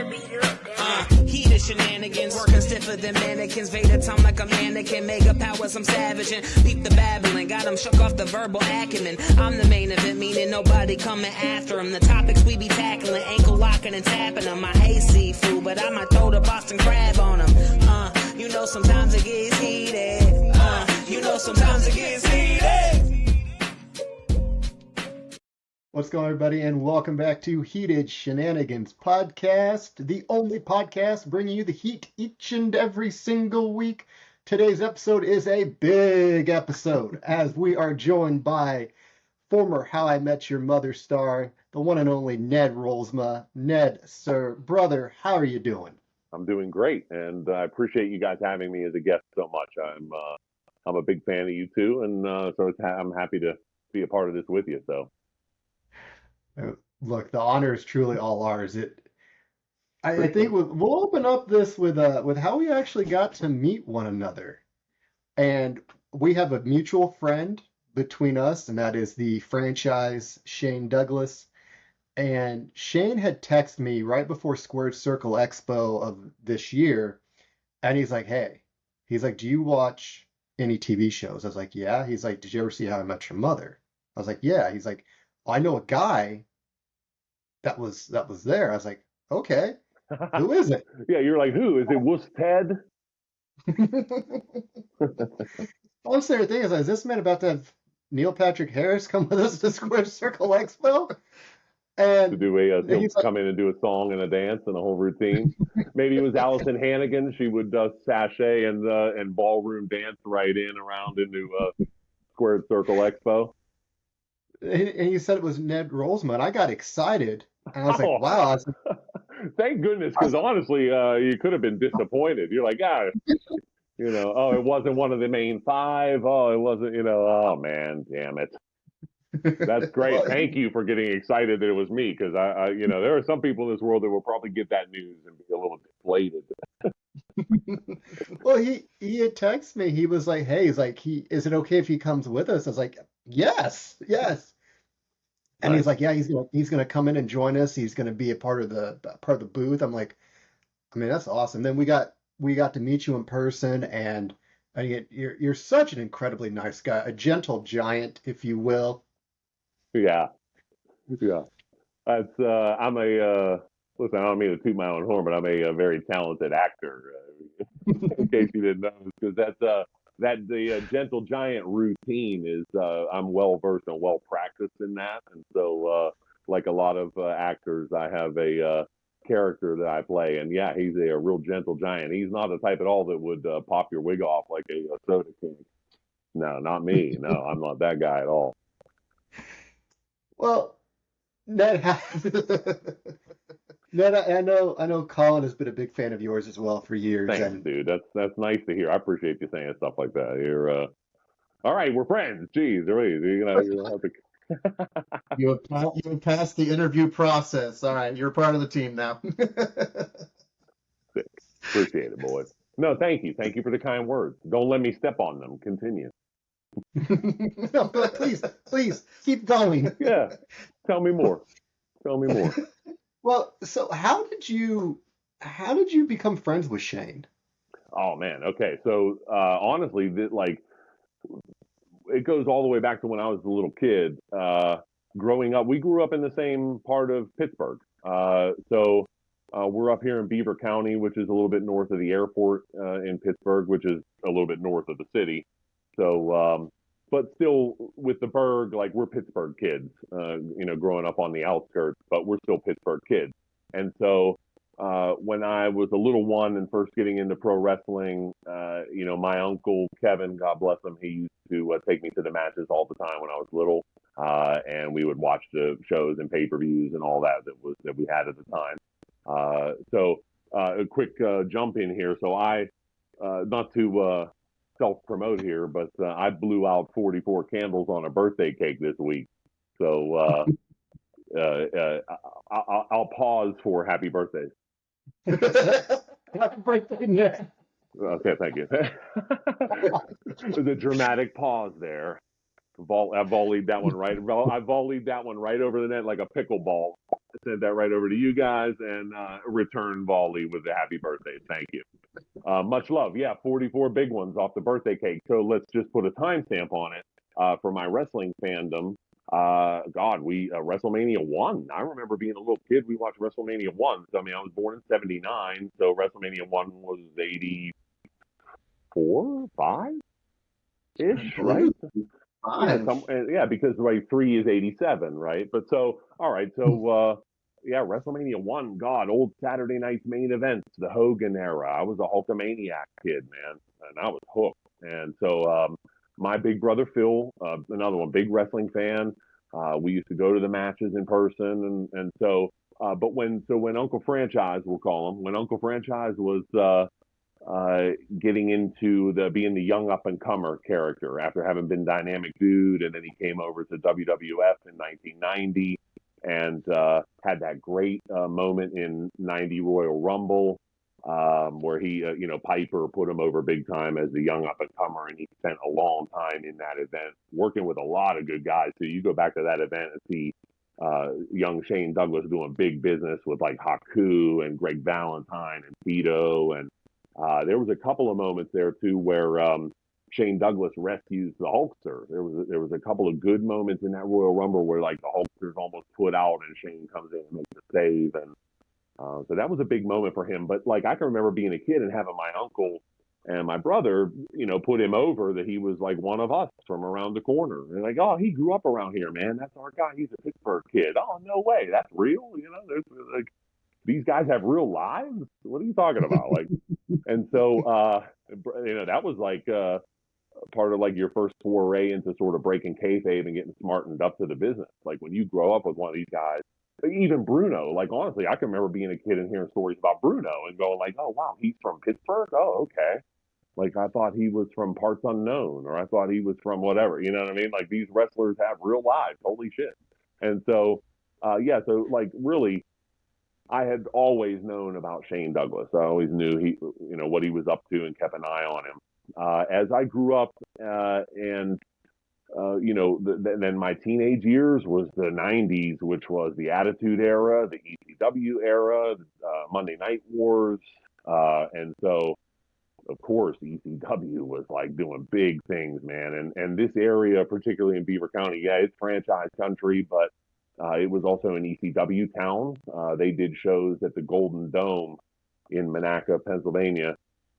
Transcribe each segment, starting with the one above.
Heated shenanigans, working stiffer than mannequins. Vader time like a mannequin. Mega powers, I'm savage and beat the babbling. Got 'em shook off the verbal acumen. I'm the main event, meaning nobody coming after him. The topics we be tackling, ankle locking and tapping them. I hate seafood, but I might throw the Boston crab on them. You know sometimes it gets heated. You know sometimes it gets heated. What's going on, everybody, and welcome back to Heated Shenanigans Podcast, the only podcast bringing you the heat each and every single week. Today's episode is a big episode, as we are joined by former How I Met Your Mother star, the one and only Ned Rolsma. Ned, sir, brother, how are you doing? I'm doing great, and I appreciate you guys having me as a guest so much. I'm a big fan of you too, and I'm happy to be a part of this with you. So. Look, the honor is truly all ours. I think we'll open up this with how we actually got to meet one another, and we have a mutual friend between us, and that is the franchise Shane Douglas. And Shane had texted me right before Squared Circle Expo of this year, and he's like, "Hey," he's like, "Do you watch any TV shows?" I was like, "Yeah." He's like, "Did you ever see How I Met Your Mother?" I was like, "Yeah." He's like, "I know a guy that was there." I was like, "Okay, who is it?" Yeah, you're like, who? Is it Wuss Ted? One favorite thing is this man about to have Neil Patrick Harris come with us to Square Circle Expo? And to do he'll come in and do a song and a dance and a whole routine. Maybe it was Allison Hannigan. She would sashay and ballroom dance right around into Squared Circle Expo. And he said it was Ned Rolsma, and I got excited. And I was like, wow. Thank goodness, because honestly, you could have been disappointed. You're like, it wasn't one of the main five. Oh, it wasn't, oh, man, damn it. That's great. Well, thank you for getting excited that it was me, because I there are some people in this world that will probably get that news and be a little deflated. Well, he had texted me. He was like, "Hey," he's like, is it okay if he comes with us?" I was like, "Yes." And he's like, "Yeah, he's gonna come in and join us. He's gonna be a part of the booth." I'm like, I mean, that's awesome. Then we got to meet you in person, and you're such an incredibly nice guy, a gentle giant, if you will. Yeah. That's listen, I don't mean to toot my own horn, but I'm a very talented actor. In case you didn't know, because the gentle giant routine is I'm well versed and well practiced in that, and so like a lot of actors, I have a character that I play, and yeah, he's a real gentle giant. He's not the type at all that would pop your wig off like a soda king. No, not me. No, I'm not that guy at all. Well, Ned, I know Colin has been a big fan of yours as well for years. Thanks, dude. That's nice to hear. I appreciate you saying stuff like that. You're all right. We're friends. Jeez, you have to. You have passed the interview process. All right, you're part of the team now. Appreciate it, boys. No, thank you. Thank you for the kind words. Don't let me step on them. Continue. No, please keep going. Yeah, tell me more. Well, so how did you become friends with Shane? Oh man, okay. So honestly, it goes all the way back to when I was a little kid. Growing up, we grew up in the same part of Pittsburgh. So we're up here in Beaver County, which is a little bit north of the airport in Pittsburgh, which is a little bit north of the city. So, but still with the burg, like we're Pittsburgh kids, growing up on the outskirts, but we're still Pittsburgh kids. And so when I was a little one and first getting into pro wrestling, my uncle Kevin, God bless him, he used to take me to the matches all the time when I was little, and we would watch the shows and pay-per-views and all that we had at the time. So a quick jump in here. So I, not to self-promote here, but I blew out 44 candles on a birthday cake this week. So I'll pause for happy birthday. Happy birthday, Nick. Okay, thank you. There's a dramatic pause there. I volleyed that one right. I volleyed that one right over the net like a pickleball. sent that right over to you guys, and return volley with the happy birthday. Thank you. Much love. Yeah, 44 big ones off the birthday cake. So let's just put a timestamp on it for my wrestling fandom. God, we WrestleMania 1. I remember being a little kid. We watched WrestleMania 1. So, I mean, I was born in '79. So WrestleMania 1 was 84, 5 ish, right? Yeah, because like 3 is 87, right? But so, all right, so yeah, WrestleMania 1, God, old Saturday night's main events, the Hogan era. I was a Hulkamaniac kid, man, and I was hooked. And so, my big brother Phil, another one, big wrestling fan. We used to go to the matches in person, and so, but when Uncle Franchise, we'll call him, when Uncle Franchise was getting into being the young up and comer character after having been Dynamic Dude, and then he came over to WWF in 1990 and had that great moment in '90 Royal Rumble where he, Piper put him over big time as the young up and comer, and he spent a long time in that event working with a lot of good guys. So you go back to that event and see young Shane Douglas doing big business with like Haku and Greg Valentine and Tito, and there was a couple of moments there too where Shane Douglas rescues the Hulkster. There was a couple of good moments in that Royal Rumble where like the Hulkster's almost put out and Shane comes in and makes the save, and so that was a big moment for him. But like I can remember being a kid and having my uncle and my brother, put him over that he was like one of us from around the corner. And like, oh, he grew up around here, man. That's our guy. He's a Pittsburgh kid. Oh, no way. That's real. There's like these guys have real lives. What are you talking about? Like, and so that was like part of like your first foray into sort of breaking kayfabe and getting smartened up to the business. Like when you grow up with one of these guys, even Bruno, like honestly, I can remember being a kid and hearing stories about Bruno and going like, oh wow, he's from Pittsburgh. Oh, okay. Like I thought he was from parts unknown, or I thought he was from whatever. You know what I mean? Like these wrestlers have real lives. Holy shit. And so, yeah. So like really, I had always known about Shane Douglas. I always knew he, what he was up to and kept an eye on him. As I grew up, and then my teenage years was the '90s, which was the Attitude Era, the ECW era, Monday Night Wars, and so of course ECW was like doing big things, man. And this area, particularly in Beaver County, yeah, it's franchise country, but it was also an ECW town. They did shows at the Golden Dome in Monaca, Pennsylvania,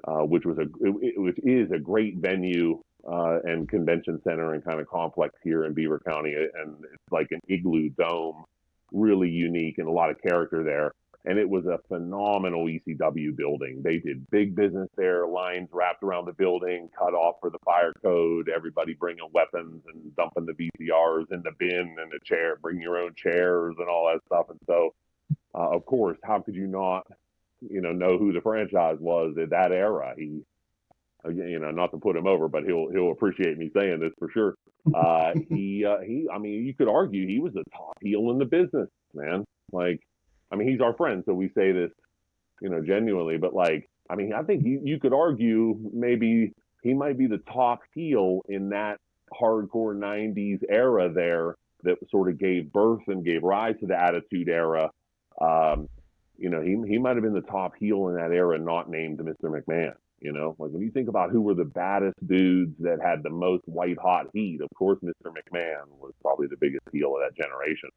which is a great venue and convention center and kind of complex here in Beaver County. And it's like an igloo dome, really unique and a lot of character there. And it was a phenomenal ECW building. They did big business there, lines wrapped around the building, cut off for the fire code, everybody bringing weapons and dumping the VCRs in the bin and the chair, bring your own chairs and all that stuff. And so, of course, how could you not, know who the franchise was at that era? He, not to put him over, but he'll appreciate me saying this for sure. I mean, you could argue he was the top heel in the business, man. Like, I mean, he's our friend, so we say this, genuinely. But like, I mean, I think you could argue maybe he might be the top heel in that hardcore '90s era there that sort of gave birth and gave rise to the Attitude Era. He might have been the top heel in that era, not named Mr. McMahon. Like when you think about who were the baddest dudes that had the most white hot heat, of course, Mr. McMahon was probably the biggest heel of that generation.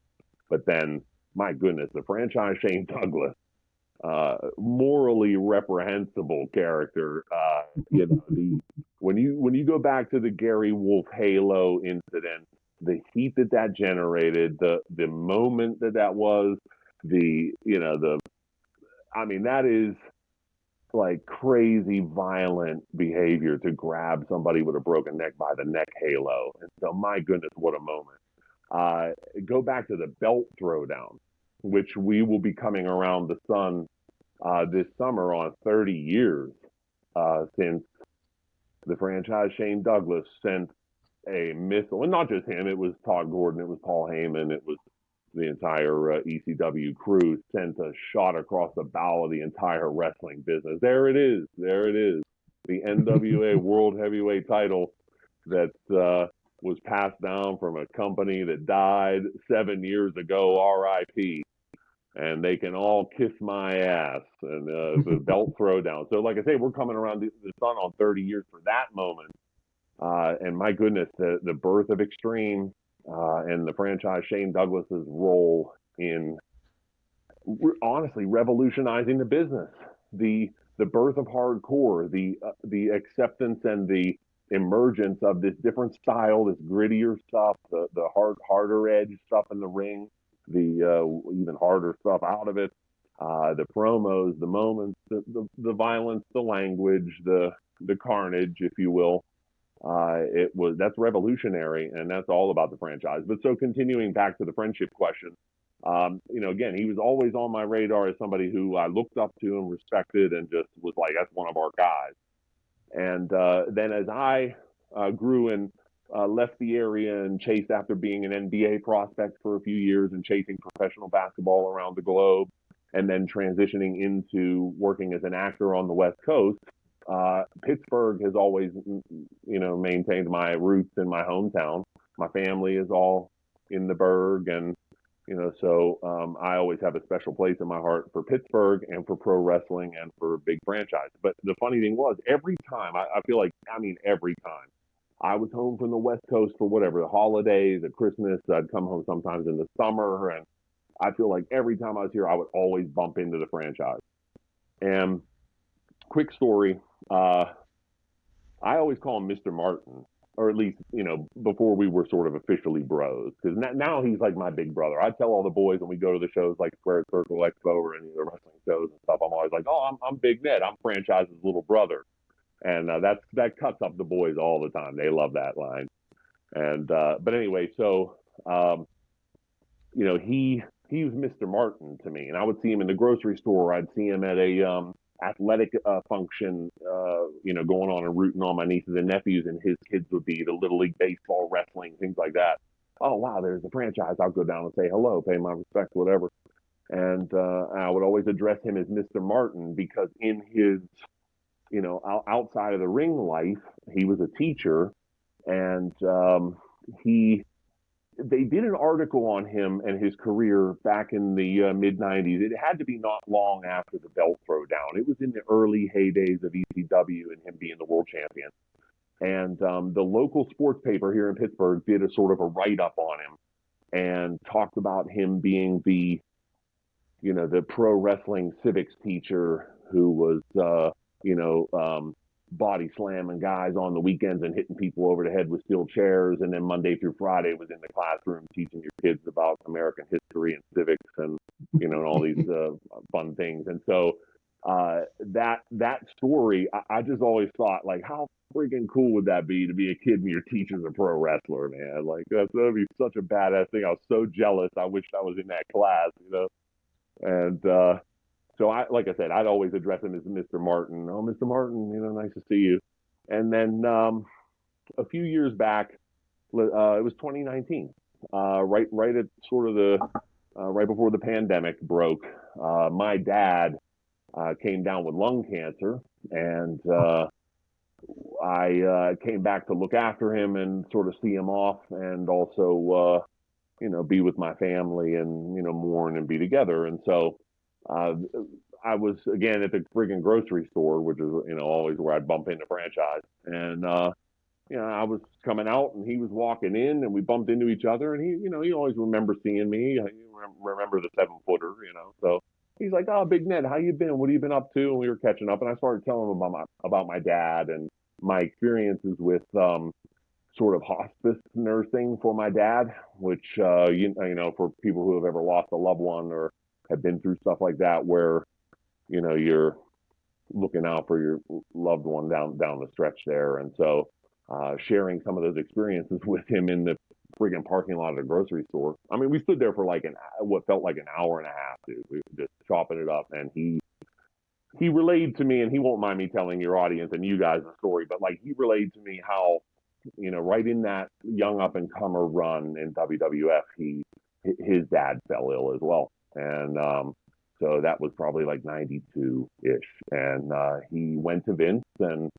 But then, my goodness, the franchise Shane Douglas, morally reprehensible character. When you go back to the Gary Wolf Halo incident, the heat that generated, the moment that was, I mean, that is like crazy violent behavior to grab somebody with a broken neck by the neck halo. And so, my goodness, what a moment. Go back to the belt throwdown, which we will be coming around the sun this summer on 30 years since the franchise Shane Douglas sent a missile, and not just him, it was Todd Gordon, it was Paul Heyman, it was the entire ECW crew, sent a shot across the bow of the entire wrestling business. There it is, the NWA World Heavyweight title that was passed down from a company that died 7 years ago, RIP. and they can all kiss my ass, and the belt throwdown. So, like I say, we're coming around the sun on 30 years for that moment. And my goodness, the birth of Extreme and the franchise, Shane Douglas's role in honestly revolutionizing the business, the birth of hardcore, the acceptance and the emergence of this different style, this grittier stuff, the harder edge stuff in the ring, the even harder stuff out of it, the promos, the moments, the violence, the language, the carnage, if you will. That's revolutionary, and that's all about the franchise. But so continuing back to the friendship question, again, he was always on my radar as somebody who I looked up to and respected, and just was like, that's one of our guys. And then as I grew and left the area and chased after being an NBA prospect for a few years and chasing professional basketball around the globe, and then transitioning into working as an actor on the West Coast, Pittsburgh has always, maintained my roots in my hometown. My family is all in the Burgh, and so I always have a special place in my heart for Pittsburgh and for pro wrestling and for big franchise. But the funny thing was, every time, every time I was home from the West Coast for whatever, the holidays, the Christmas, I'd come home sometimes in the summer, and I feel like every time I was here, I would always bump into the franchise. And quick story, I always call him Mr. Martin, or at least, before we were sort of officially bros, because now he's like my big brother. I tell all the boys when we go to the shows like Square Circle Expo or any of the wrestling shows and stuff, I'm always like, oh, I'm Big Ned. I'm franchise's little brother. And that cuts up the boys all the time. They love that line. And but anyway, so he was Mr. Martin to me, and I would see him in the grocery store. I'd see him at a athletic function, going on and rooting on my nieces and nephews, and his kids would be the Little League baseball, wrestling, things like that. Oh, wow, there's a franchise. I'll go down and say hello, pay my respects, whatever. And I would always address him as Mr. Martin, because in his, outside of the ring life, he was a teacher, and they did an article on him and his career back in the mid 90s. It had to be not long after the belt throwdown. It was in the early heydays of ECW and him being the world champion. And the local sports paper here in Pittsburgh did a sort of a write-up on him and talked about him being the pro wrestling civics teacher who was, body slamming guys on the weekends and hitting people over the head with steel chairs, and then Monday through Friday was in the classroom teaching your kids about American history and civics and and all these fun things. And so that story, I just always thought, like, how freaking cool would that be to be a kid and your teacher's a pro wrestler, man? Like, that'd be such a badass thing. I was so jealous. I wished I was in that class, and so like I said, I'd always address him as Mr. Martin. Oh, Mr. Martin, nice to see you. And then a few years back, it was 2019, right at sort of the right before the pandemic broke. My dad came down with lung cancer, and I came back to look after him and sort of see him off, and also be with my family and mourn and be together. And so I was again at the friggin' grocery store, which is always where I'd bump into franchise, and I was coming out and he was walking in, and we bumped into each other, and he always remembers seeing me. He remember the 7-footer, so he's like, oh, Big Ned, how you been? What have you been up to? And we were catching up, and I started telling him about my dad and my experiences with sort of hospice nursing for my dad, which for people who have ever lost a loved one or have been through stuff like that, where you're looking out for your loved one down the stretch there. And so sharing some of those experiences with him in the friggin' parking lot of the grocery store. I mean, we stood there for like what felt like an hour and a half, dude. We were just chopping it up, and he relayed to me, and he won't mind me telling your audience and you guys the story, but like, he relayed to me how right in that young up and comer run in WWF, his dad fell ill as well. And so that was probably like 92-ish. And he went to Vince and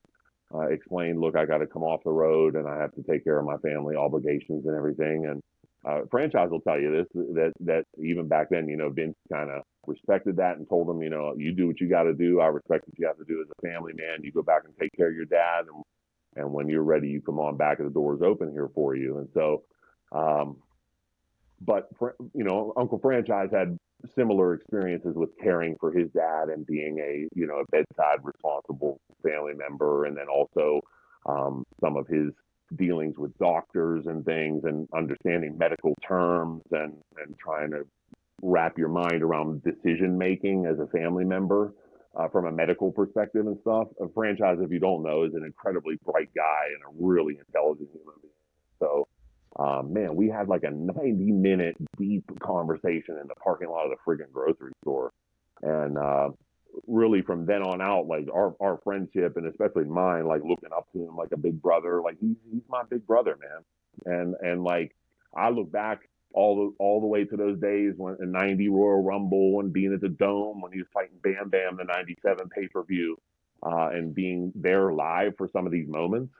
explained, look, I got to come off the road and I have to take care of my family obligations and everything. And Franchise will tell you this, that even back then, Vince kind of respected that and told him, you do what you got to do. I respect what you have to do as a family man. You go back and take care of your dad, and when you're ready, you come on back, and the door's open here for you. And so, but Uncle Franchise had similar experiences with caring for his dad and being a bedside responsible family member, and then also some of his dealings with doctors and things, and understanding medical terms, and trying to wrap your mind around decision making as a family member from a medical perspective and stuff. A Franchise, if you don't know, is an incredibly bright guy and a really intelligent human being. So, man, we had like a 90-minute deep conversation in the parking lot of the friggin' grocery store. And really from then on out, like our friendship, and especially mine, like looking up to him like a big brother, like he's my big brother, man. And like I look back all the way to those days when in '90 Royal Rumble and being at the Dome when he was fighting Bam Bam, the '97 pay-per-view, and being there live for some of these moments.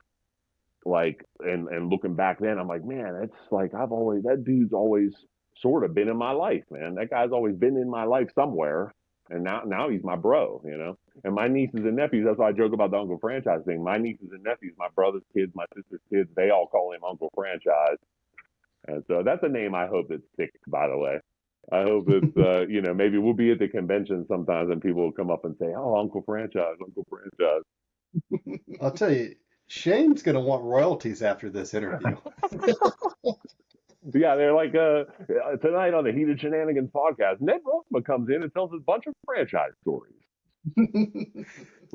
Like and looking back then, I'm like, man, it's like that dude's always sort of been in my life, man. That guy's always been in my life somewhere. And now he's my bro, And my nieces and nephews, that's why I joke about the Uncle Franchise thing. My nieces and nephews, my brother's kids, my sister's kids, they all call him Uncle Franchise. And so that's a name I hope that sticks, by the way. I hope it's, maybe we'll be at the convention sometimes and people will come up and say, oh, Uncle Franchise, Uncle Franchise. I'll tell you, Shane's going to want royalties after this interview. Yeah, they're like, tonight on the Heated Shenanigans podcast, Ned Rolsma comes in and tells us a bunch of franchise stories.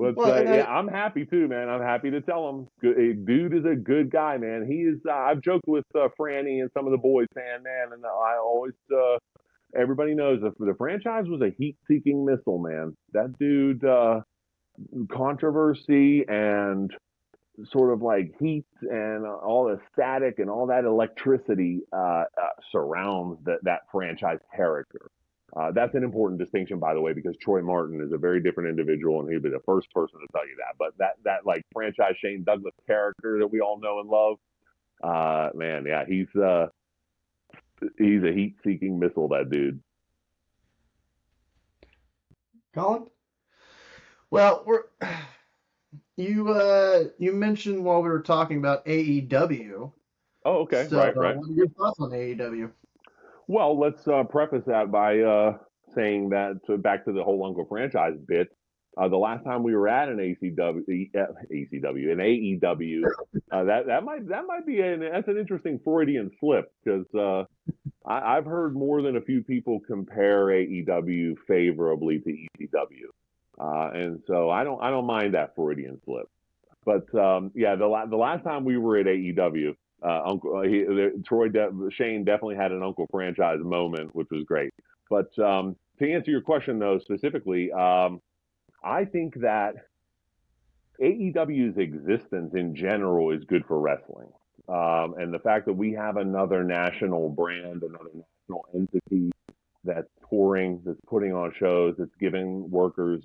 I'm happy too, man. I'm happy to tell him. Dude is a good guy, man. He is. I've joked with Franny and some of the boys saying, man, and I always, everybody knows the Franchise was a heat-seeking missile, man. That dude, controversy and sort of like heat and all the static and all that electricity surrounds that Franchise character. That's an important distinction, by the way, because Troy Martin is a very different individual, and he'd be the first person to tell you that. But that like Franchise Shane Douglas character that we all know and love, man, yeah, he's a heat-seeking missile, that dude. Colin? Well, you mentioned while we were talking about AEW. Oh, okay, so, right. What are your thoughts on AEW? Well, let's preface that by saying that back to the whole Uncle Franchise bit. The last time we were at an AEW, that might be that's an interesting Freudian slip, because I've heard more than a few people compare AEW favorably to ECW, and so I don't mind that Freudian slip. But the last time we were at AEW, Shane definitely had an Uncle Franchise moment, which was great. But to answer your question though specifically, I think that AEW's existence in general is good for wrestling, and the fact that we have another national brand, another national entity that's touring, that's putting on shows, that's giving workers,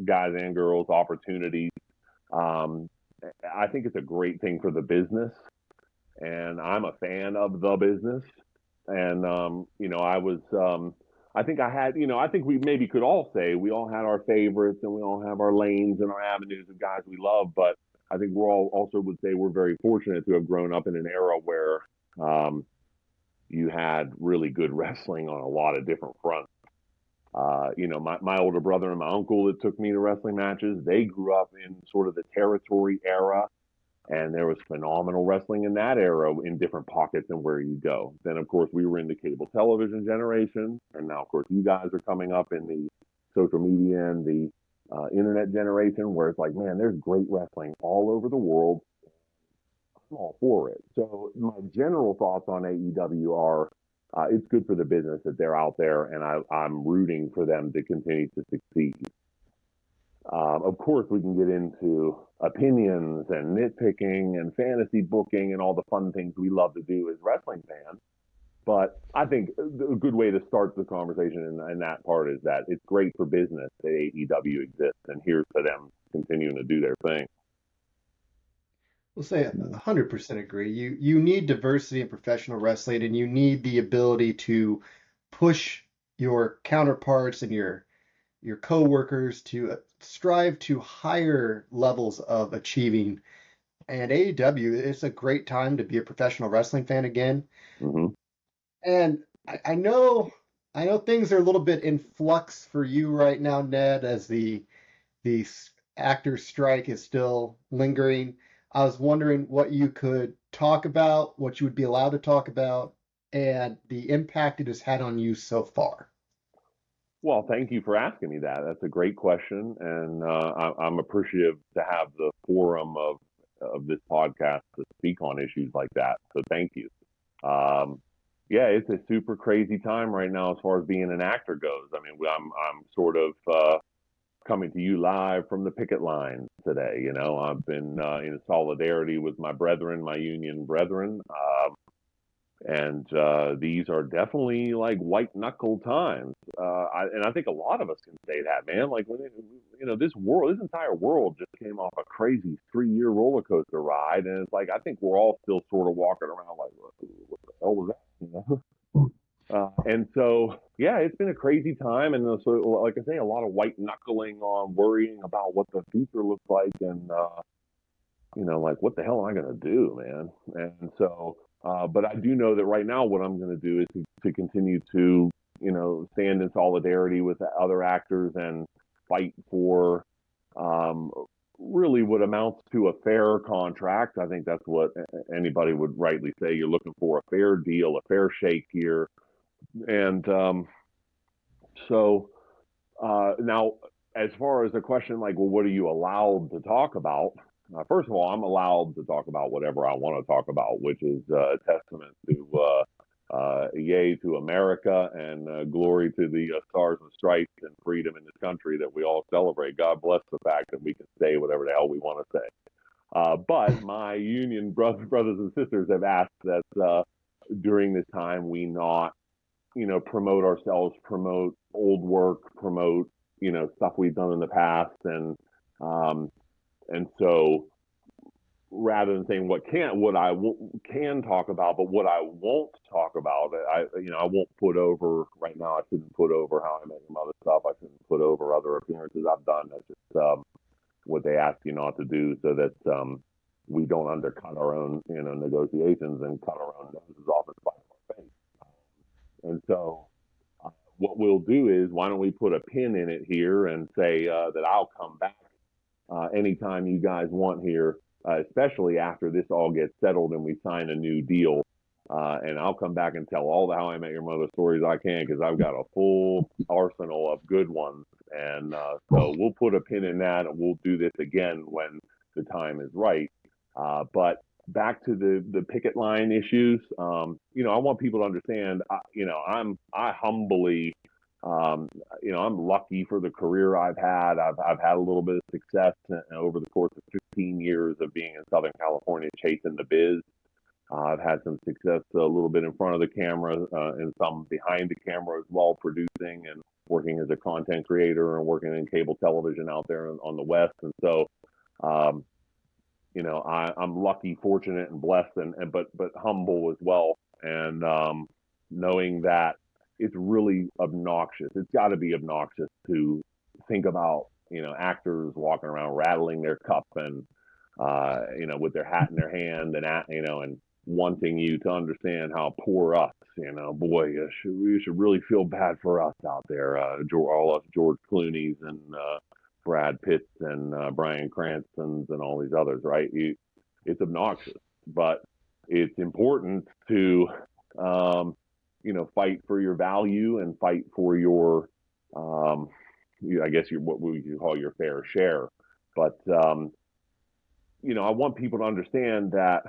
guys and girls, opportunities. I think it's a great thing for the business, and I'm a fan of the business. And I think we maybe could all say we all had our favorites and we all have our lanes and our avenues of guys we love, but I think we're all also would say we're very fortunate to have grown up in an era where you had really good wrestling on a lot of different fronts. My older brother and my uncle that took me to wrestling matches, they grew up in sort of the territory era, and there was phenomenal wrestling in that era in different pockets and where you go. Then, of course, we were in the cable television generation, and now, of course, you guys are coming up in the social media and the internet generation, where it's like, man, there's great wrestling all over the world. I'm all for it. So my general thoughts on AEW are, it's good for the business that they're out there, and I'm rooting for them to continue to succeed. Of course, we can get into opinions and nitpicking and fantasy booking and all the fun things we love to do as wrestling fans. But I think a good way to start the conversation in that part is that it's great for business that AEW exists, and here's to them continuing to do their thing. We'll say 100% agree. You need diversity in professional wrestling, and you need the ability to push your counterparts and your coworkers to strive to higher levels of achieving. And AEW, it's a great time to be a professional wrestling fan again. Hmm. And I know things are a little bit in flux for you right now, Ned, as the actors strike is still lingering. I was wondering what you could talk about, what you would be allowed to talk about, and the impact it has had on you so far. Well, thank you for asking me that. That's a great question, and I'm appreciative to have the forum of this podcast to speak on issues like that. So thank you. Um, yeah, it's a super crazy time right now as far as being an actor goes. I mean, I'm sort of coming to you live from the picket line today. You know, I've been in solidarity with my brethren, my union brethren. And these are definitely like white knuckle times. And I think a lot of us can say that, man. Like when this entire world just came off a crazy 3 year roller coaster ride, and it's like I think we're all still sort of walking around like, what the hell was that? You know? And so, yeah, it's been a crazy time, and so, like I say, a lot of white knuckling on worrying about what the future looks like, and like what the hell am I going to do, man? And so, but I do know that right now, what I'm going to do is to continue to, stand in solidarity with the other actors and fight for really what amounts to a fair contract. I think that's what anybody would rightly say. You're looking for a fair deal, a fair shake here. And so now, as far as the question, like, well, what are you allowed to talk about? First of all, I'm allowed to talk about whatever I want to talk about, which is a testament to yay to America and glory to the stars and stripes and freedom in this country that we all celebrate. God bless the fact that we can say whatever the hell we want to say. But my union brothers and sisters have asked that during this time we not, promote ourselves, promote old work, promote, stuff we've done in the past. And so rather than saying what I can talk about, but what I won't talk about, I won't put over right now. I shouldn't put over How I Met Your Mother stuff. I shouldn't put over other appearances I've done. That's just what they ask you not to do, so that we don't undercut our own, negotiations and cut our own noses off and spite our face. And so what we'll do is, why don't we put a pin in it here and say that I'll come back anytime you guys want here, especially after this all gets settled and we sign a new deal. And I'll come back and tell all the How I Met Your Mother stories I can, because I've got a full arsenal of good ones. And so we'll put a pin in that, and we'll do this again when the time is right. But back to the picket line issues, I want people to understand, I humbly, I'm lucky for the career I've had. I've had a little bit of success over the course of 15 years of being in Southern California chasing the biz. I've had some success a little bit in front of the camera and some behind the camera as well, producing and working as a content creator and working in cable television out there on the West. And so, I'm lucky, fortunate, and blessed, but humble as well. And knowing that it's really obnoxious. It's got to be obnoxious to think about, actors walking around rattling their cup and, with their hat in their hand and wanting you to understand how poor us, boy, you should really feel bad for us out there. All us George Clooney's and Brad Pitts and Bryan Cranston's and all these others, right? It's obnoxious, but it's important to, fight for your value and fight for your, I guess what we could call your fair share. But, I want people to understand that,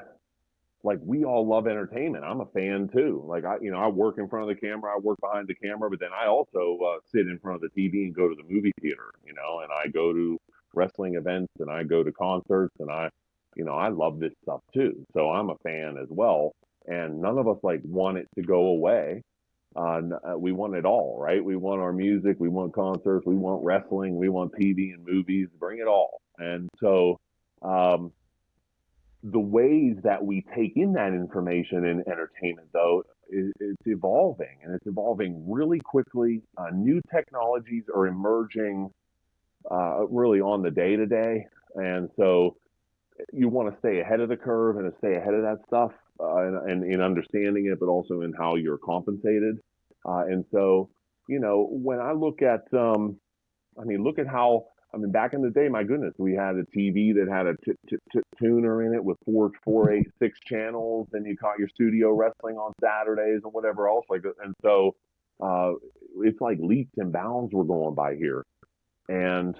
like, we all love entertainment. I'm a fan too. Like, I work in front of the camera, I work behind the camera, but then I also sit in front of the TV and go to the movie theater, and I go to wrestling events and I go to concerts, and I love this stuff too. So I'm a fan as well. And none of us want it to go away. We want it all, right? We want our music, we want concerts, we want wrestling, we want TV and movies. Bring it all. And so, the ways that we take in that information and entertainment, though, it's evolving, and it's evolving really quickly. New technologies are emerging really on the day to day, and so you want to stay ahead of the curve and to stay ahead of that stuff, and in understanding it, but also in how you're compensated. And so, when I look at, look at how, back in the day, my goodness, we had a TV that had a tuner in it with 486 channels, and you caught your studio wrestling on Saturdays and whatever else like that. And so, it's like leaps and bounds we're going by here. And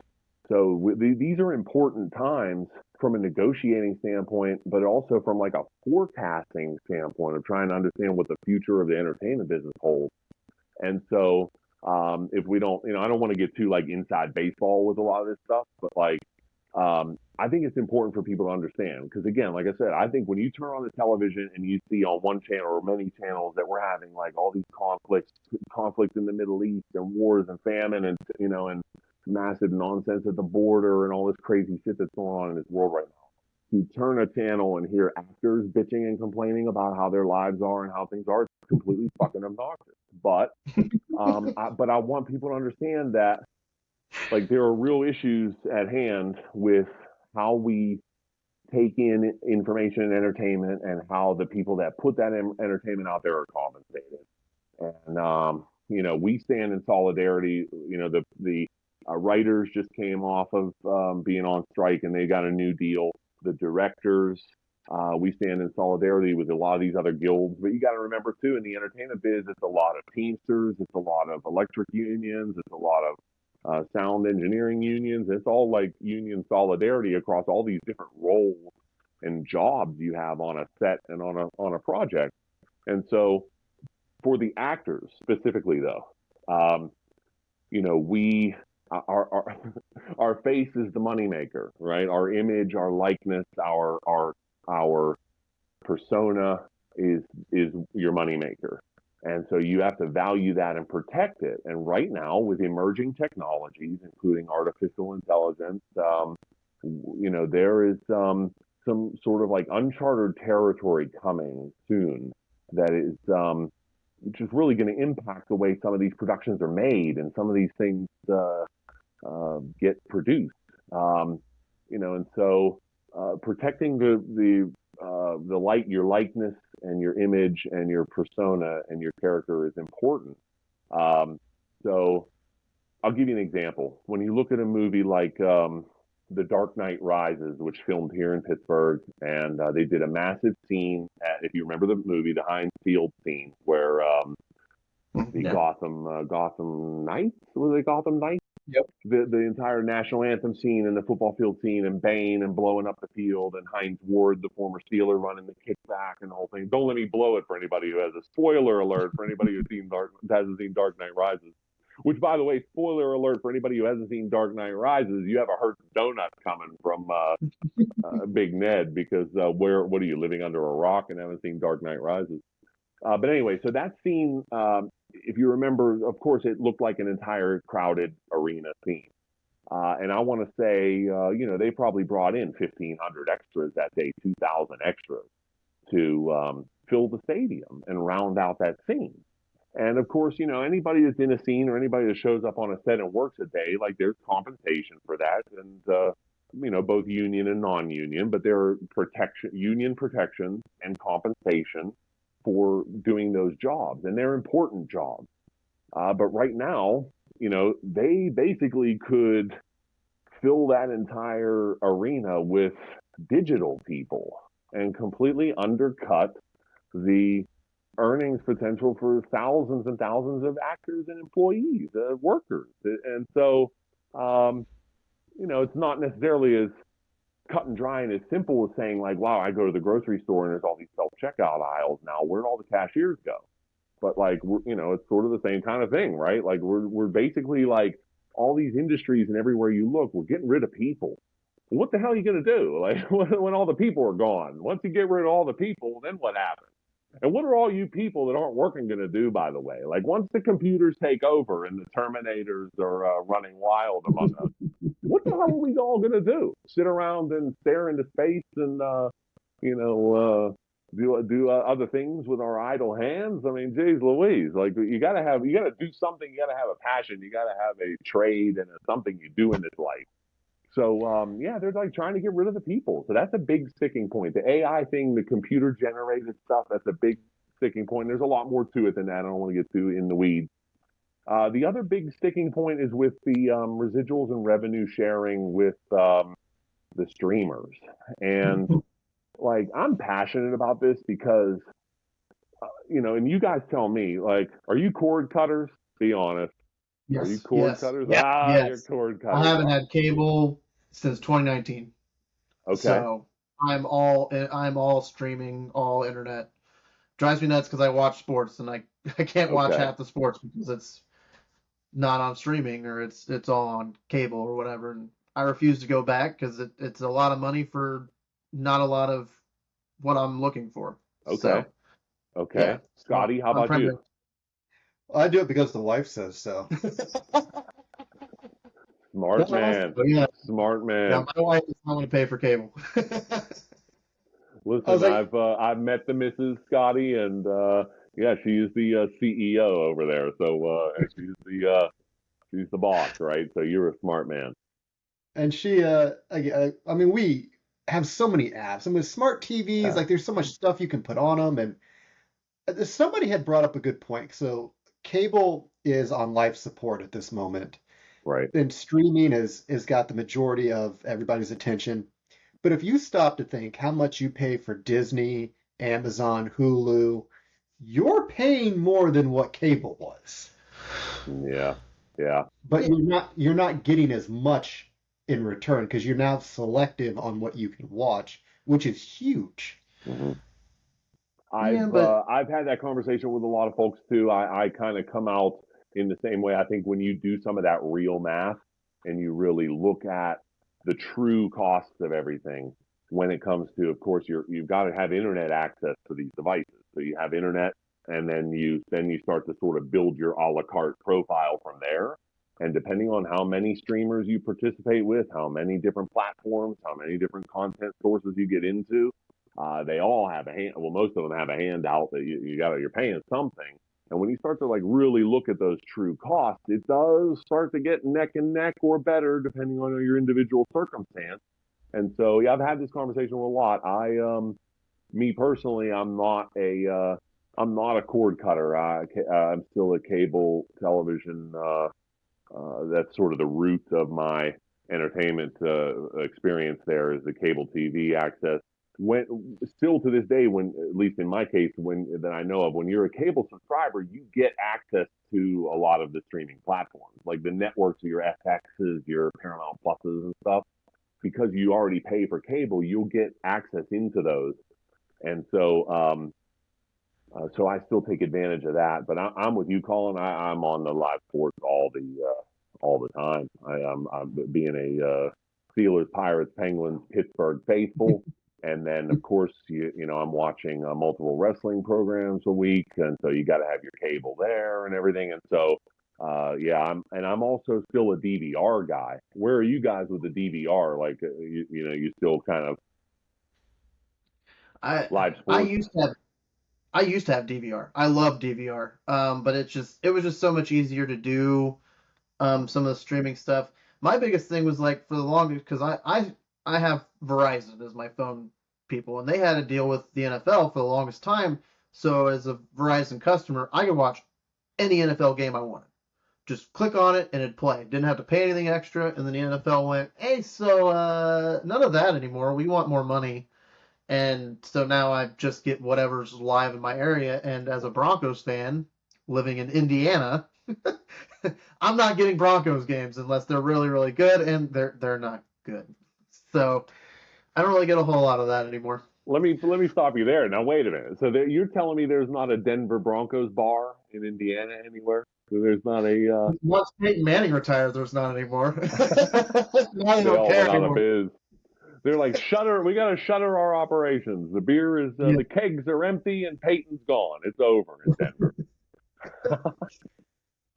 so these are important times from a negotiating standpoint, but also from like a forecasting standpoint of trying to understand what the future of the entertainment business holds. And so, if we don't, I don't want to get too like inside baseball with a lot of this stuff, but like, I think it's important for people to understand, because again, like I said, I think when you turn on the television and you see on one channel or many channels that we're having like all these conflicts in the Middle East and wars and famine and, and massive nonsense at the border and all this crazy shit that's going on in this world right now. You turn a channel and hear actors bitching and complaining about how their lives are and how things are, it's completely fucking obnoxious. But I want people to understand that like there are real issues at hand with how we take in information and entertainment, and how the people that put that entertainment out there are compensated. And we stand in solidarity. The writers just came off of being on strike, and they got a new deal. The directors, we stand in solidarity with a lot of these other guilds. But you got to remember too, in the entertainment biz, it's a lot of Teamsters, it's a lot of electric unions, it's a lot of sound engineering unions. It's all like union solidarity across all these different roles and jobs you have on a set and on a project. And so, for the actors specifically, though, we our face is the moneymaker, right? Our image, our likeness, our persona is your moneymaker. And so you have to value that and protect it. And right now, with emerging technologies, including artificial intelligence, there is some sort of like uncharted territory coming soon that is which is really going to impact the way some of these productions are made and some of these things get produced. And so protecting your likeness and your image and your persona and your character is important. So I'll give you an example. When you look at a movie like The Dark Knight Rises, which filmed here in Pittsburgh, and they did a massive scene if you remember the movie, the Heinz Field scene, where the Gotham Knights, was it Gotham Knights? Yep. The entire national anthem scene and the football field scene and Bane and blowing up the field and Heinz Ward, the former Steeler, running the kickback and the whole thing. Don't let me blow it for anybody who has a spoiler alert for anybody who's hasn't seen Dark Knight Rises. Which, by the way, spoiler alert for anybody who hasn't seen Dark Knight Rises, you have a Hertz donut coming from Big Ned, because what are you, living under a rock and haven't seen Dark Knight Rises? But anyway, so that scene, if you remember, of course, it looked like an entire crowded arena scene. And I want to say, they probably brought in 1,500 extras that day, 2,000 extras to fill the stadium and round out that scene. And of course, anybody that's in a scene or anybody that shows up on a set and works a day, like there's compensation for that. And, both union and non-union, but there are union protections and compensation for doing those jobs, and they're important jobs. But right now, they basically could fill that entire arena with digital people and completely undercut the earnings potential for thousands and thousands of actors and employees, workers. And so, it's not necessarily as cut and dry and as simple as saying like, wow, I go to the grocery store and there's all these self-checkout aisles now. Where'd all the cashiers go? But like, it's sort of the same kind of thing, right? Like we're basically like all these industries, and everywhere you look, we're getting rid of people. What the hell are you going to do? Like when all the people are gone, once you get rid of all the people, then what happens? And what are all you people that aren't working going to do, by the way? Like once the computers take over and the Terminators are running wild among us, what the hell are we all going to do? Sit around and stare into space and do other things with our idle hands. I mean, geez Louise, like you got to do something. You got to have a passion. You got to have a trade and something you do in this life. So, they're like trying to get rid of the people. So that's a big sticking point. The AI thing, the computer generated stuff, that's a big sticking point. There's a lot more to it than that. I don't want to get too in the weeds. The other big sticking point is with the residuals and revenue sharing with the streamers. And like, I'm passionate about this because, and you guys tell me, like, are you cord cutters? Be honest. Yes. Are you cord cutters? Yeah. You're Yes. cord cutters. I haven't had cable since 2019. Okay. So I'm all streaming, all internet. Drives me nuts because I watch sports and I can't watch half the sports because it's not on streaming or it's all on cable or whatever. And I refuse to go back because it's a lot of money for not a lot of what I'm looking for. Okay. So, okay. Yeah. Scotty, how about you? I do it because the wife says so. Smart man. Yeah. Smart man. Yeah, my wife does not want to pay for cable. Listen, I've met the Mrs. Scotty, and she's the CEO over there. So she's the boss, right? So you're a smart man. And she, we have so many apps. And with smart TVs, like there's so much stuff you can put on them. And somebody had brought up a good point. So cable is on life support at this moment. Right. And streaming is got the majority of everybody's attention. But if you stop to think how much you pay for Disney, Amazon, Hulu, you're paying more than what cable was. Yeah. Yeah. But you're not getting as much in return because you're now selective on what you can watch, which is huge. Mm-hmm. I've had that conversation with a lot of folks too. I kind of come out in the same way. I think when you do some of that real math and you really look at the true costs of everything when it comes to, of course, you've got to have internet access to these devices. So you have internet, and then you start to sort of build your a la carte profile from there. And depending on how many streamers you participate with, how many different platforms, how many different content sources you get into, they all have most of them have a handout that you're paying something. And when you start to like really look at those true costs, it does start to get neck and neck or better depending on your individual circumstance. And so, I've had this conversation with a lot. Me personally, I'm not a cord cutter. I'm still a cable television. That's sort of the root of my entertainment experience. There is the cable TV access. Still to this day, when at least in my case, that I know of, when you're a cable subscriber, you get access to a lot of the streaming platforms, like the networks, your FXs, your Paramount Pluses and stuff. Because you already pay for cable, you'll get access into those, and so I still take advantage of that. But I'm with you, Colin. I'm on the live sports all the time. I'm being a Steelers, Pirates, Penguins, Pittsburgh faithful. And then, of course, I'm watching multiple wrestling programs a week, and so you got to have your cable there and everything. And so, I'm also still a DVR guy. Where are you guys with the DVR? Like, you still kind of live sports? I used to have DVR. I love DVR. But it was just so much easier to do some of the streaming stuff. My biggest thing was like for the longest, because I have Verizon as my phone people, and they had to deal with the NFL for the longest time. So as a Verizon customer, I could watch any NFL game I wanted. Just click on it and it'd play. Didn't have to pay anything extra. And then the NFL went, hey, so none of that anymore. We want more money. And so now I just get whatever's live in my area. And as a Broncos fan living in Indiana, I'm not getting Broncos games unless they're really, really good, and they're not good. So I don't really get a whole lot of that anymore. Let me stop you there. Now wait a minute. So you're telling me there's not a Denver Broncos bar in Indiana anywhere? So there's not a. Once Peyton Manning retired, there's not anymore. Now they don't care anymore. They're like, shutter. We got to shutter our operations. The beer is the kegs are empty and Peyton's gone. It's over in Denver. I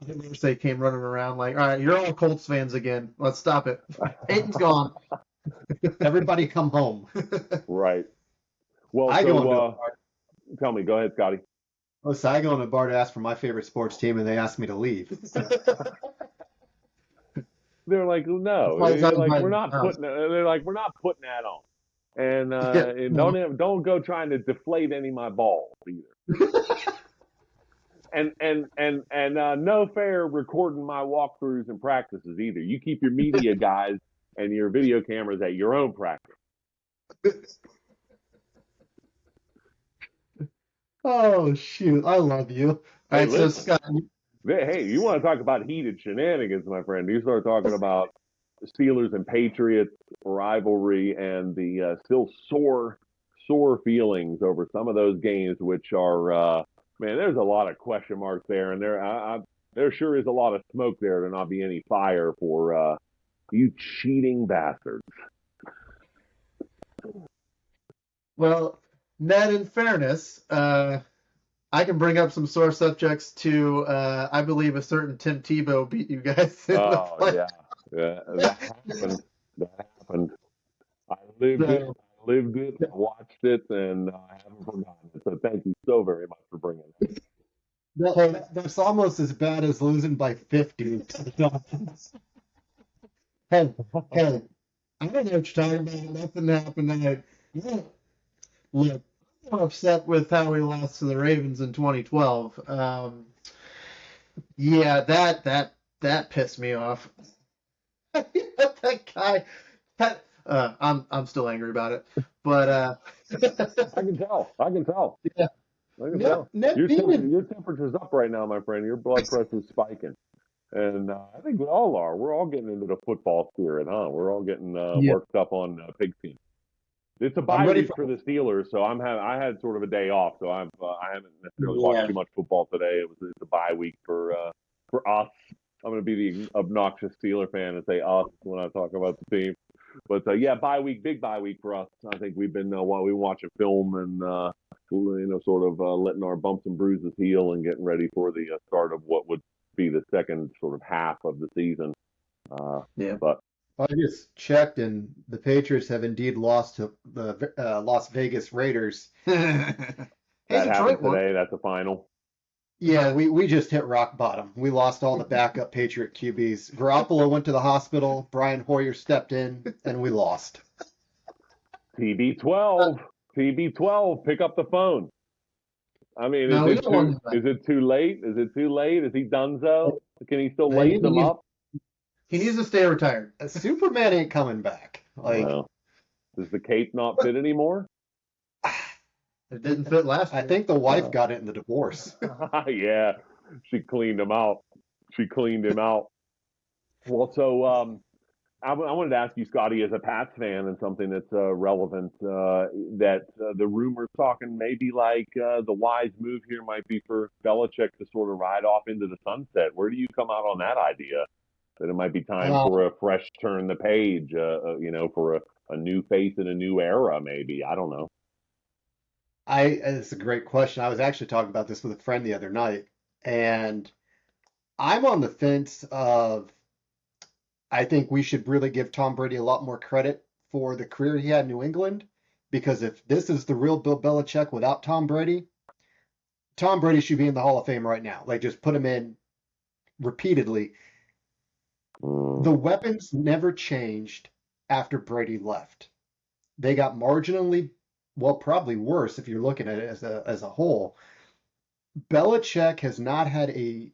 remember they came running around like, all right, you're all Colts fans again. Let's stop it. Peyton's gone. Everybody come home. Right. Well, I go into a so bar. tell me, go ahead, Scotty. Listen, I go into a bar to ask for my favorite sports team, and they ask me to leave. So, They're like, no, Why is they're that like, my we're not house? putting. They're like, we're not putting that on, and Yeah. don't go trying to deflate any of my balls either. And no fair recording my walkthroughs and practices either. You keep your media guys and your video cameras at your own practice. oh shoot, I love you. All Hey, right, so listen. Scott, Hey, you want to talk about heated shenanigans, my friend? You start talking about Steelers and Patriots rivalry and the still sore feelings over some of those games, which are man, there's a lot of question marks there, and there sure is a lot of smoke there to not be any fire for you cheating bastards. well, Ned, in fairness, I can bring up some sore subjects to, I believe a certain Tim Tebow beat you guys in the Oh play. yeah, that happened. That happened. I lived it. So, I lived it. I watched it, and I haven't forgotten it. So thank you so very much for bringing it. That's almost as bad as losing by 50 to the Dolphins. Hey, hey, I don't know what you're talking about. Nothing happened tonight. Look, I'm upset with how we lost to the Ravens in 2012. yeah, that pissed me off. That guy, I'm still angry about it, but I can tell. I can tell. yeah, I can tell. Ned Your Beaman. your temperature's up right now, my friend. Your blood pressure's spiking, and I think we all are. We're all getting into the football spirit, huh? We're all getting yeah, worked up on pigskin. It's a I'm bye ready week for for. the Steelers, so I had sort of a day off, so I haven't necessarily watched yeah. too much football today. It's a bye week for us. I'm going to be the obnoxious Steeler fan and say us when I talk about the team. But yeah, bye week, big bye week for us. I think we've been while we watching film and sort of letting our bumps and bruises heal and getting ready for the start of what would be the second sort of half of the season. Yeah. But I just checked, and the Patriots have indeed lost to the Las Vegas Raiders. Hey, that Detroit happened won. today. That's a final. Yeah, we just hit rock bottom. We lost all the backup Patriot QBs. Garoppolo went to the hospital. Brian Hoyer stepped in, and we lost. TB12, TB12, pick up the phone. I mean, No, we don't want him back. is it too late? Is it too late? Is he donezo? Can he still He lace them needs- up? He needs to stay retired. Superman ain't coming back. Like, Well, does the cape not fit anymore? It didn't fit last year. I think the wife got it in the divorce. Yeah, she cleaned him out. She cleaned him out. Well, so I wanted to ask you, Scotty, as a Pats fan, and something that's relevant, that the rumors talking maybe like the wise move here might be for Belichick to sort of ride off into the sunset. Where do you come out on that idea? That it might be time for a fresh turn the page, for a new face in a new era, maybe. I don't know. It's a great question. I was actually talking about this with a friend the other night, and I'm on the fence of I think we should really give Tom Brady a lot more credit for the career he had in New England, because if this is the real Bill Belichick without Tom Brady should be in the Hall of Fame right now. Like, just put him in repeatedly. The weapons never changed after Brady left. They got marginally, well, probably worse if you're looking at it as a whole. Belichick has not had a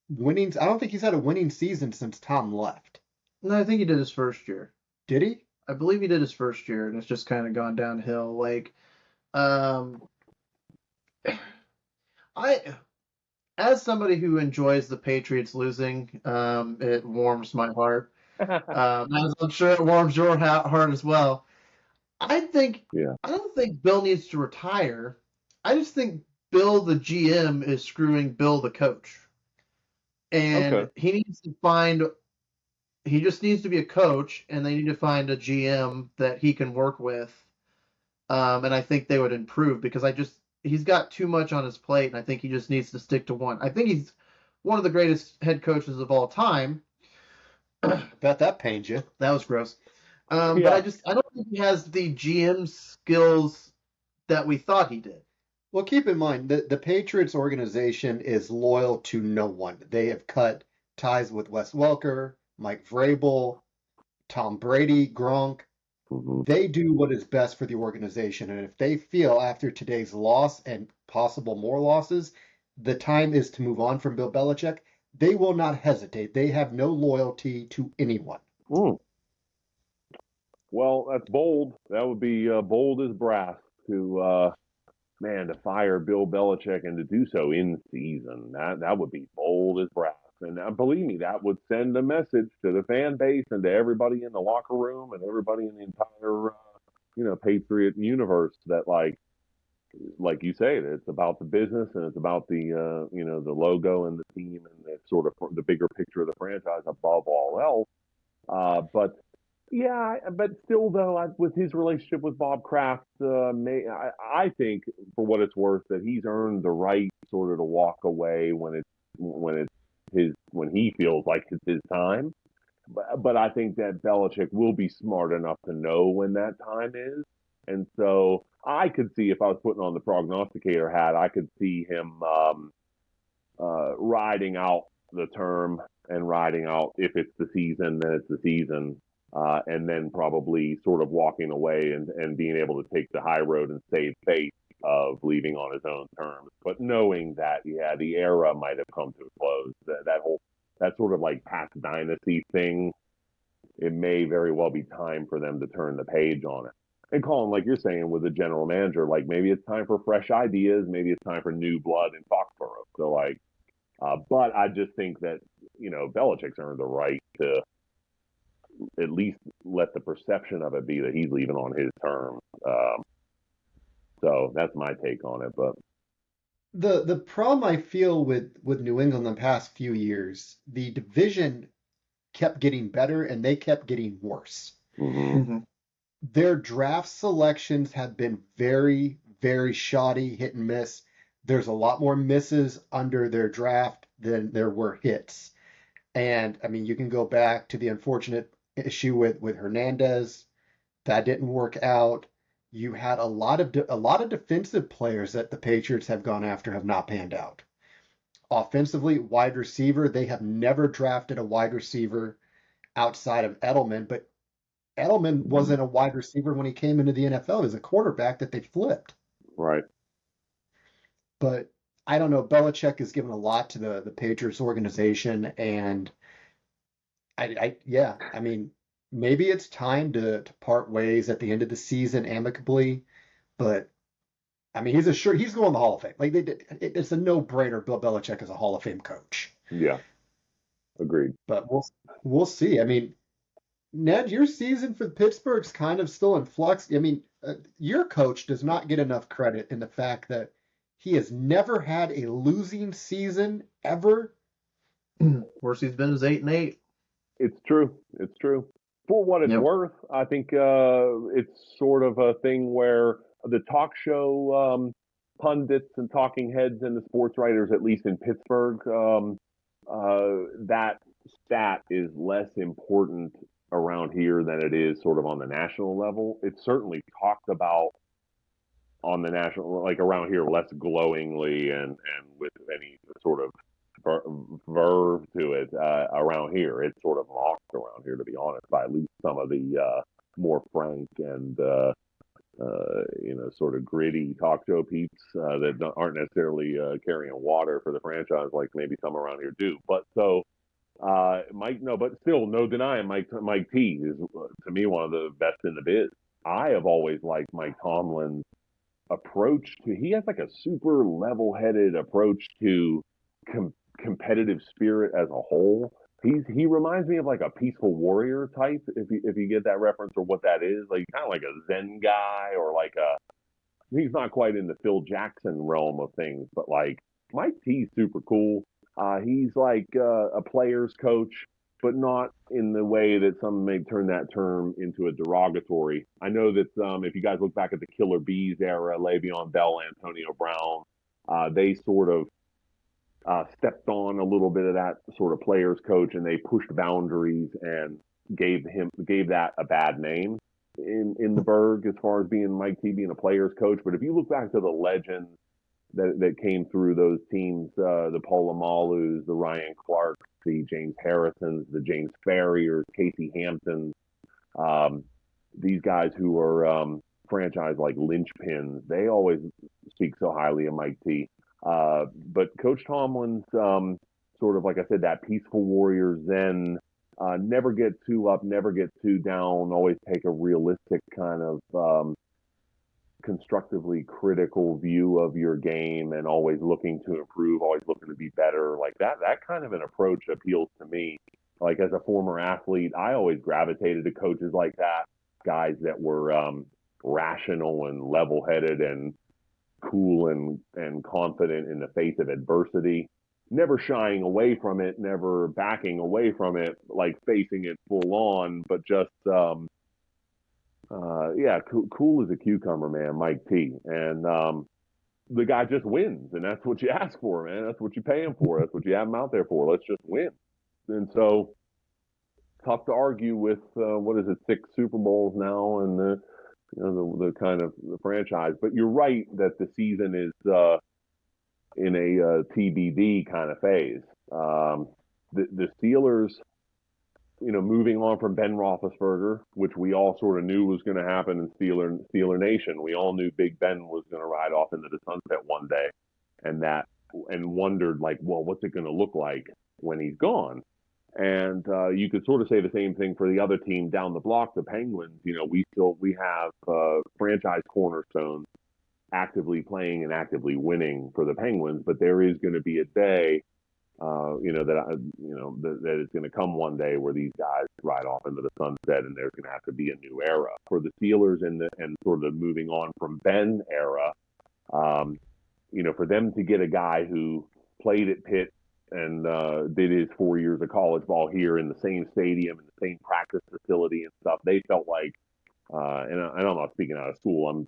winning. I don't think he's had a winning season since Tom left. No, I think he did his first year. Did he? I believe he did his first year, and it's just kind of gone downhill. Like, as somebody who enjoys the Patriots losing, it warms my heart. As I'm sure it warms your heart as well. I don't think Bill needs to retire. I just think Bill, the GM, is screwing Bill, the coach. And he just needs to be a coach, and they need to find a GM that he can work with. And I think they would improve, because he's got too much on his plate, and I think he just needs to stick to one. I think he's one of the greatest head coaches of all time. Bet that pains you. That was gross. But I don't think he has the GM skills that we thought he did. Well, keep in mind that the Patriots organization is loyal to no one. They have cut ties with Wes Welker, Mike Vrabel, Tom Brady, Gronk. Mhm. They do what is best for the organization. And if they feel after today's loss and possible more losses, the time is to move on from Bill Belichick, they will not hesitate. They have no loyalty to anyone. Mm. Well, that's bold. That would be bold as brass to to fire Bill Belichick and to do so in season. That would be bold as brass. And believe me, that would send a message to the fan base and to everybody in the locker room and everybody in the entire Patriot universe that like you say, that it's about the business and it's about the the logo and the team and the sort of the bigger picture of the franchise above all else. But yeah, but still, though, with his relationship with Bob Kraft, I think, for what it's worth, that he's earned the right sort of to walk away when he feels like it's his time. But I think that Belichick will be smart enough to know when that time is, and so I could see, if I was putting on the prognosticator hat, I could see him riding out the term and riding out, if it's the season, then it's the season, and then probably sort of walking away and being able to take the high road and save face of leaving on his own terms. But knowing that, yeah, the era might have come to a close. That sort of like past dynasty thing, it may very well be time for them to turn the page on it. And Colin, like you're saying, with a general manager, like maybe it's time for fresh ideas, maybe it's time for new blood in Foxborough. So but I just think that Belichick's earned the right to at least let the perception of it be that he's leaving on his terms. So that's my take on it. But The problem I feel with New England the past few years, the division kept getting better and they kept getting worse. mm-hmm. Their draft selections have been very, very shoddy, hit and miss. There's a lot more misses under their draft than there were hits. And I mean, you can go back to the unfortunate issue with Hernandez. That didn't work out. You had a lot of defensive players that the Patriots have gone after have not panned out. Offensively, wide receiver, they have never drafted a wide receiver outside of Edelman, but Edelman wasn't a wide receiver when he came into the NFL. He was a quarterback that they flipped. Right. But I don't know. Belichick has given a lot to the Patriots organization, and I mean, maybe it's time to part ways at the end of the season amicably. But I mean, he's going to the Hall of Fame. Like it's a no-brainer. Bill Belichick is a Hall of Fame coach. Yeah. Agreed. But we'll see. I mean, Ned, your season for Pittsburgh's kind of still in flux. I mean, your coach does not get enough credit in the fact that he has never had a losing season ever. Worst he's been is 8-8. It's true. It's true. For what it's worth, I think it's sort of a thing where the talk show pundits and talking heads and the sports writers, at least in Pittsburgh, that stat is less important around here than it is sort of on the national level. It's certainly talked about on the national, like around here, less glowingly and with any sort of verve to it around here. It's sort of mocked around here, to be honest, by at least some of the more frank and sort of gritty talk show peeps that aren't necessarily carrying water for the franchise like maybe some around here do. But so but still, no denying Mike T is to me one of the best in the biz. I have always liked Mike Tomlin's approach to. He has like a super level-headed approach to competitive spirit as a whole. He reminds me of like a peaceful warrior type, if you get that reference or what that is, like kind of like a Zen guy or like he's not quite in the Phil Jackson realm of things, but like Mike T's super cool. He's like a player's coach, but not in the way that some may turn that term into a derogatory. I know that if you guys look back at the Killer Bees era, Le'Veon Bell, Antonio Brown, they sort of stepped on a little bit of that sort of player's coach, and they pushed boundaries and gave that a bad name. in the Berg as far as being Mike T being a player's coach. But if you look back to the legends that came through those teams, the Polomalus, the Ryan Clarks, the James Harrisons, the James Farriers, Casey Hamptons, these guys who are franchise like linchpins, they always speak so highly of Mike T. But Coach Tomlin's sort of, like I said, that peaceful warrior zen, never get too up, never get too down, always take a realistic kind of constructively critical view of your game and always looking to improve, always looking to be better. Like that kind of an approach appeals to me. Like as a former athlete, I always gravitated to coaches like that, guys that were rational and level-headed and cool and confident in the face of adversity, never shying away from it, never backing away from it, like facing it full on, but just cool as a cucumber, man, Mike T. And the guy just wins, and that's what you ask for, man. That's what you pay him for. That's what you have him out there for. Let's just win. And so, tough to argue with 6 Super Bowls now, and the kind of the franchise. But you're right that the season is in a TBD kind of phase. The Steelers, moving on from Ben Roethlisberger, which we all sort of knew was going to happen in Steeler Nation. We all knew Big Ben was going to ride off into the sunset one day, and wondered like, well, what's it going to look like when he's gone? And you could sort of say the same thing for the other team down the block, the Penguins. We have franchise cornerstones actively playing and actively winning for the Penguins, but there is going to be a day, that is going to come one day where these guys ride off into the sunset, and there's going to have to be a new era for the Steelers and sort of moving on from Ben era. For them to get a guy who played at Pitt and did his 4 years of college ball here in the same stadium, in the same practice facility and stuff, they felt like, and I'm not speaking out of school, I'm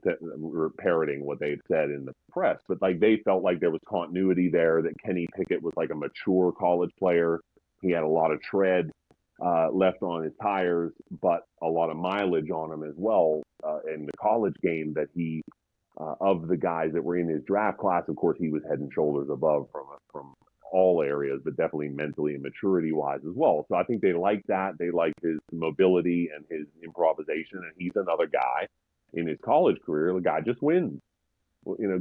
parroting what they've said in the press, but like they felt like there was continuity there, that Kenny Pickett was like a mature college player. He had a lot of tread left on his tires, but a lot of mileage on him as well in the college game, that he, of the guys that were in his draft class, of course, he was head and shoulders above from all areas, but definitely mentally and maturity wise as well. So I think they like that. They like his mobility and his improvisation. And he's another guy in his college career. The guy just wins,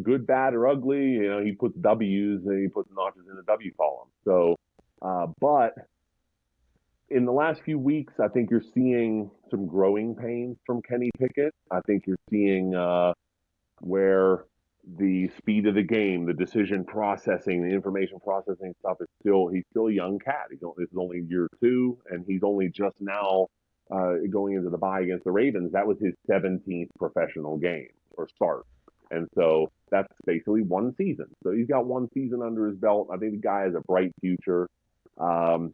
good, bad, or ugly. He puts W's and he puts notches in the W column. So, but in the last few weeks, I think you're seeing some growing pains from Kenny Pickett. I think you're seeing where the speed of the game, the decision processing, the information processing stuff he's still a young cat. This is only year 2, and he's only just now going into the bye against the Ravens. That was his 17th professional game or start. And so that's basically one season. So he's got one season under his belt. I think the guy has a bright future. The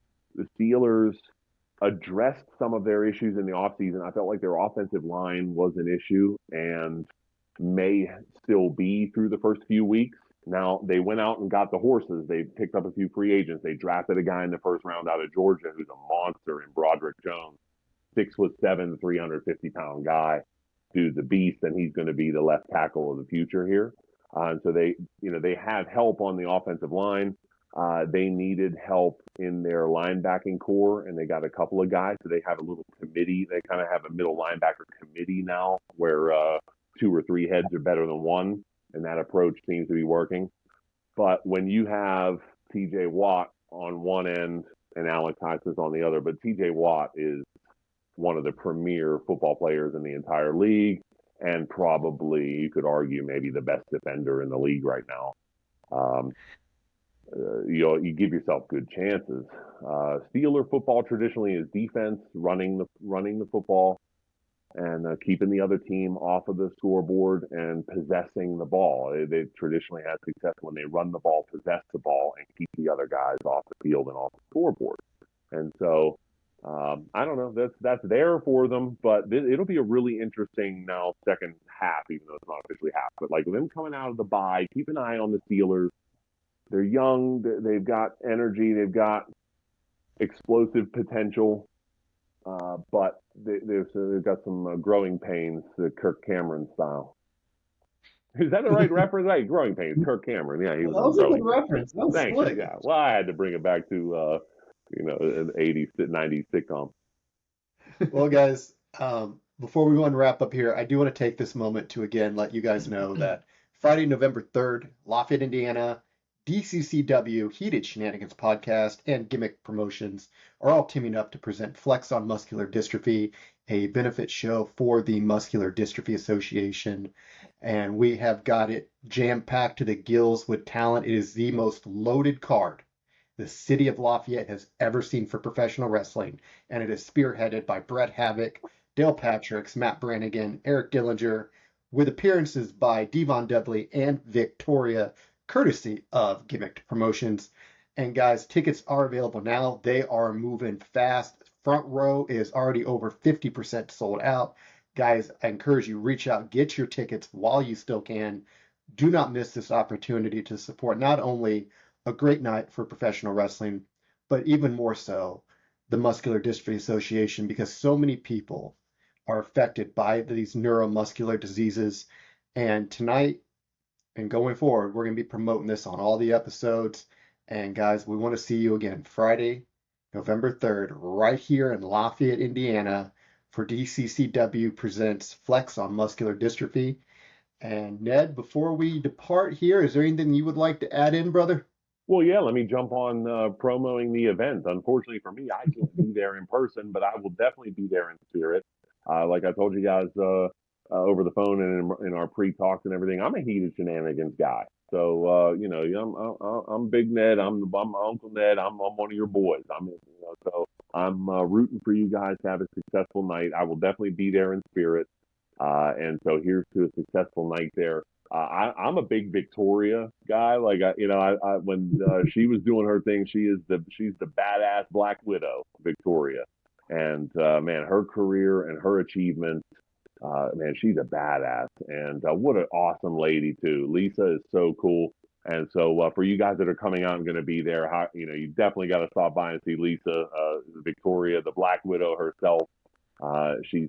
Steelers addressed some of their issues in the offseason. I felt like their offensive line was an issue, and may still be through the first few weeks. Now, they went out and got the horses. They picked up a few free agents. They drafted a guy in the first round out of Georgia who's a monster in Broderick Jones, 6'7", 350-pound guy. Dude's a beast, and he's going to be the left tackle of the future here. And so they have help on the offensive line. They needed help in their linebacking core, and they got a couple of guys. So they have a little committee. They kind of have a middle linebacker committee now where 2 or 3 heads are better than one, and that approach seems to be working. But when you have T.J. Watt on one end and Alex Highsmith on the other, but T.J. Watt is one of the premier football players in the entire league, and probably, you could argue, maybe the best defender in the league right now. You give yourself good chances. Steeler football traditionally is defense, running the football, and keeping the other team off of the scoreboard and possessing the ball. They traditionally had success when they run the ball, possess the ball, and keep the other guys off the field and off the scoreboard. And so, I don't know, that's there for them, but it'll be a really interesting now second half, even though it's not officially half. But like them coming out of the bye, keep an eye on the Steelers. They're young, they've got energy, they've got explosive potential. but they've got some growing pains, Kirk Cameron style. Is that the right reference? Hey, growing pains, Kirk Cameron. Yeah, he Well, was that on was a growing good pains. reference. That was Thanks. slick. Yeah. Well, I had to bring it back to an 80s, 90s sitcom. Well, guys, before we go and wrap up here, I do want to take this moment to again let you guys know that Friday, November 3rd, Lafayette, Indiana, DCCW, Heated Shenanigans Podcast, and Gimmick Promotions are all teaming up to present Flex on Muscular Dystrophy, a benefit show for the Muscular Dystrophy Association. And we have got it jam-packed to the gills with talent. It is the most loaded card the city of Lafayette has ever seen for professional wrestling, and it is spearheaded by Brett Havoc, Dale Patricks, Matt Brannigan, Eric Dillinger, with appearances by Devon Dudley and Victoria, courtesy of Gimmick Promotions. And guys, tickets are available now. They are moving fast. Front row is already over 50% sold out. Guys, I encourage you, reach out, get your tickets while you still can. Do not miss this opportunity to support not only a great night for professional wrestling, but even more so, the Muscular Dystrophy Association, because so many people are affected by these neuromuscular diseases. And tonight and going forward, we're going to be promoting this on all the episodes. And guys, we want to see you again Friday, November 3rd, right here in Lafayette, Indiana, for DCCW Presents Flex on Muscular Dystrophy. And Ned, before we depart here, is there anything you would like to add in, brother? Well, yeah, let me jump on promoting the event. Unfortunately for me, I can't be there in person, but I will definitely be there in spirit. Like I told you guys over the phone and in our pre-talks and everything, I'm a Heated Shenanigans guy. So, I'm Big Ned. I'm Uncle Ned. I'm one of your boys. So I'm rooting for you guys to have a successful night. I will definitely be there in spirit. And so here's to a successful night there. I'm a big Victoria guy. Like when she was doing her thing, she's the badass Black Widow, Victoria. And man, her career and her achievements, man, she's a badass. And what an awesome lady too. Lisa is so cool. And so for you guys that are coming out and going to be there, you definitely got to stop by and see Lisa, Victoria, the Black Widow herself. She's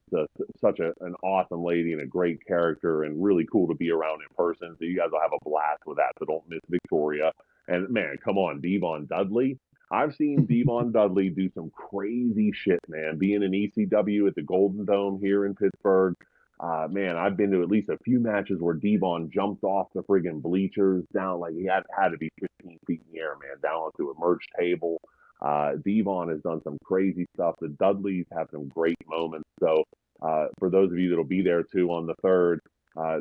such an awesome lady and a great character and really cool to be around in person. So you guys will have a blast with that. So don't miss Victoria. And man, come on, Devon Dudley. I've seen Devon Dudley do some crazy shit, man. Being in ECW at the Golden Dome here in Pittsburgh. Man, I've been to at least a few matches where Devon jumped off the friggin' bleachers down, like he had to be 15 feet in the air, man, down onto a merch table. Devon has done some crazy stuff. The Dudleys have some great moments. So for those of you that'll be there too on the 3rd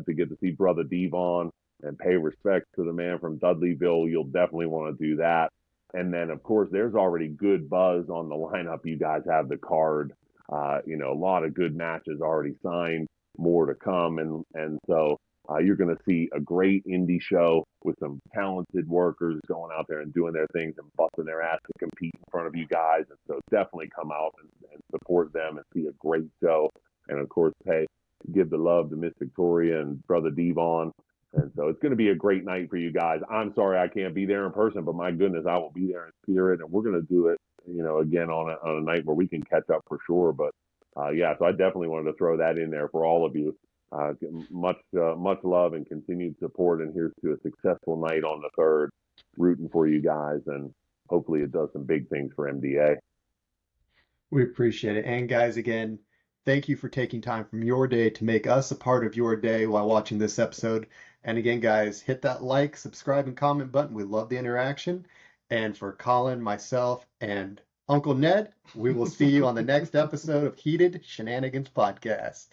to get to see Brother Devon and pay respect to the man from Dudleyville, you'll definitely want to do that. And then, of course, there's already good buzz on the lineup. You guys have the card. A lot of good matches already signed, more to come. And so you're going to see a great indie show with some talented workers going out there and doing their things and busting their ass to compete in front of you guys. And so definitely come out and support them and see a great show. And of course, hey, give the love to Miss Victoria and Brother Devon. And so it's going to be a great night for you guys. I'm sorry I can't be there in person, but my goodness, I will be there in spirit. And we're going to do it, again on a night where we can catch up for sure. But yeah, so I definitely wanted to throw that in there for all of you. Much love and continued support, and here's to a successful night on the 3rd. Rooting for you guys, and hopefully it does some big things for MDA. We appreciate it. And guys, again, thank you for taking time from your day to make us a part of your day while watching this episode. And again, guys, hit that like, subscribe, and comment button. We love the interaction. And for Colin, myself, and Uncle Ned, we will see you on the next episode of Heated Shenanigans Podcast.